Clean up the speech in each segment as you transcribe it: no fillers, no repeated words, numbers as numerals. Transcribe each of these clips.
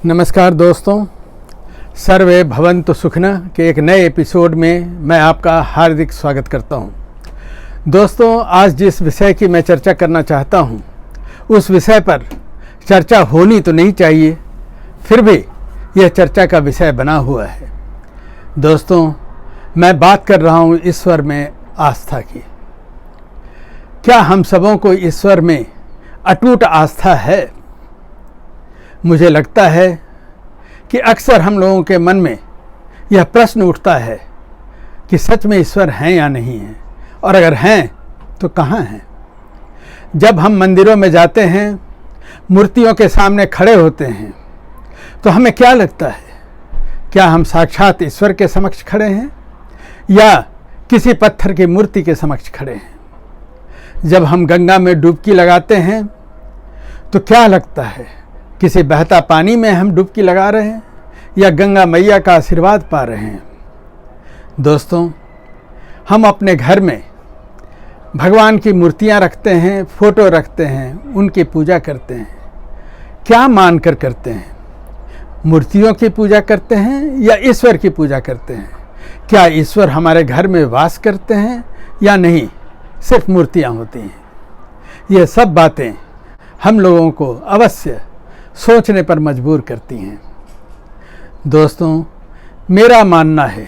नमस्कार दोस्तों, सर्वे भवन्तु सुखिनः के एक नए एपिसोड में मैं आपका हार्दिक स्वागत करता हूं। दोस्तों, आज जिस विषय की मैं चर्चा करना चाहता हूं, उस विषय पर चर्चा होनी तो नहीं चाहिए, फिर भी यह चर्चा का विषय बना हुआ है। दोस्तों, मैं बात कर रहा हूं ईश्वर में आस्था की। क्या हम सबों को ईश्वर में अटूट आस्था है? मुझे लगता है कि अक्सर हम लोगों के मन में यह प्रश्न उठता है कि सच में ईश्वर हैं या नहीं हैं, और अगर हैं तो कहाँ हैं। जब हम मंदिरों में जाते हैं, मूर्तियों के सामने खड़े होते हैं, तो हमें क्या लगता है, क्या हम साक्षात ईश्वर के समक्ष खड़े हैं या किसी पत्थर की मूर्ति के समक्ष खड़े हैं? जब हम गंगा में डुबकी लगाते हैं तो क्या लगता है, किसी बहता पानी में हम डुबकी लगा रहे हैं या गंगा मैया का आशीर्वाद पा रहे हैं? दोस्तों, हम अपने घर में भगवान की मूर्तियां रखते हैं, फोटो रखते हैं, उनकी पूजा करते हैं। क्या मानकर करते हैं? मूर्तियों की पूजा करते हैं या ईश्वर की पूजा करते हैं? क्या ईश्वर हमारे घर में वास करते हैं या नहीं, सिर्फ मूर्तियां होती हैं? ये सब बातें हम लोगों को अवश्य सोचने पर मजबूर करती हैं। दोस्तों, मेरा मानना है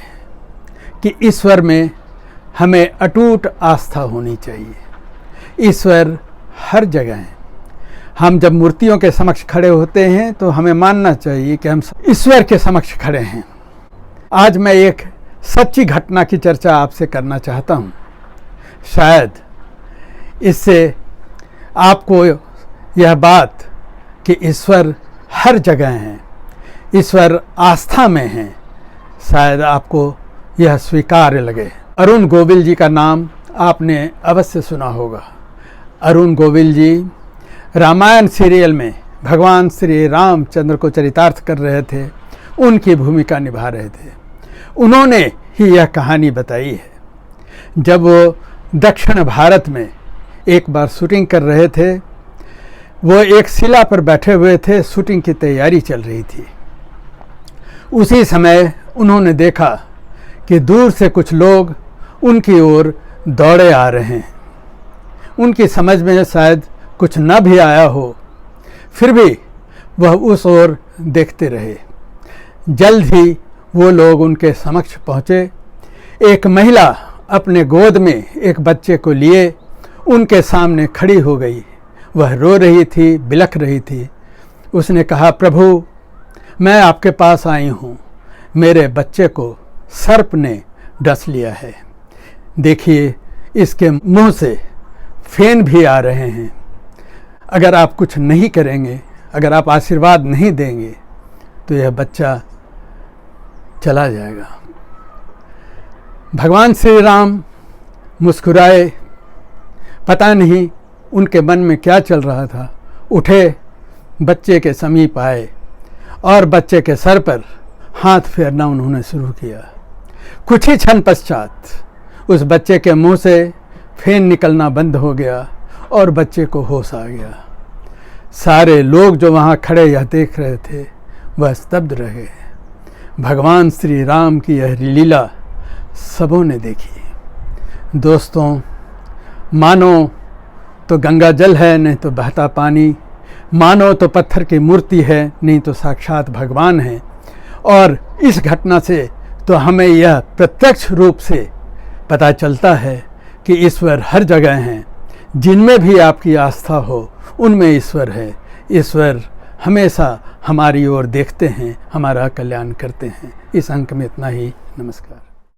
कि ईश्वर में हमें अटूट आस्था होनी चाहिए। ईश्वर हर जगह है। हम जब मूर्तियों के समक्ष खड़े होते हैं तो हमें मानना चाहिए कि हम ईश्वर के समक्ष खड़े हैं। आज मैं एक सच्ची घटना की चर्चा आपसे करना चाहता हूँ। शायद इससे आपको यह बात कि ईश्वर हर जगह हैं, ईश्वर आस्था में हैं, शायद आपको यह स्वीकार्य लगे। अरुण गोविल जी का नाम आपने अवश्य सुना होगा। अरुण गोविल जी रामायण सीरियल में भगवान श्री रामचंद्र को चरितार्थ कर रहे थे, उनकी भूमिका निभा रहे थे। उन्होंने ही यह कहानी बताई है। जब वो दक्षिण भारत में एक बार शूटिंग कर रहे थे, वो एक शिला पर बैठे हुए थे, शूटिंग की तैयारी चल रही थी। उसी समय उन्होंने देखा कि दूर से कुछ लोग उनकी ओर दौड़े आ रहे हैं। उनकी समझ में शायद कुछ न भी आया हो, फिर भी वह उस ओर देखते रहे। जल्द ही वो लोग उनके समक्ष पहुँचे। एक महिला अपने गोद में एक बच्चे को लिए उनके सामने खड़ी हो गई। वह रो रही थी, बिलख रही थी। उसने कहा, प्रभु, मैं आपके पास आई हूँ, मेरे बच्चे को सर्प ने डस लिया है। देखिए, इसके मुंह से फेन भी आ रहे हैं। अगर आप कुछ नहीं करेंगे, अगर आप आशीर्वाद नहीं देंगे, तो यह बच्चा चला जाएगा। भगवान श्री राम मुस्कुराए। पता नहीं उनके मन में क्या चल रहा था। उठे, बच्चे के समीप आए और बच्चे के सर पर हाथ फेरना उन्होंने शुरू किया। कुछ ही क्षण पश्चात उस बच्चे के मुंह से फेन निकलना बंद हो गया और बच्चे को होश आ गया। सारे लोग जो वहाँ खड़े यह देख रहे थे, वह स्तब्ध रह गए। भगवान श्री राम की यह लीला सबों ने देखी। दोस्तों, मानो तो गंगा जल है, नहीं तो बहता पानी, मानो तो पत्थर की मूर्ति है, नहीं तो साक्षात भगवान है। और इस घटना से तो हमें यह प्रत्यक्ष रूप से पता चलता है कि ईश्वर हर जगह हैं। जिनमें भी आपकी आस्था हो, उनमें ईश्वर है। ईश्वर हमेशा हमारी ओर देखते हैं, हमारा कल्याण करते हैं। इस अंक में इतना ही। नमस्कार।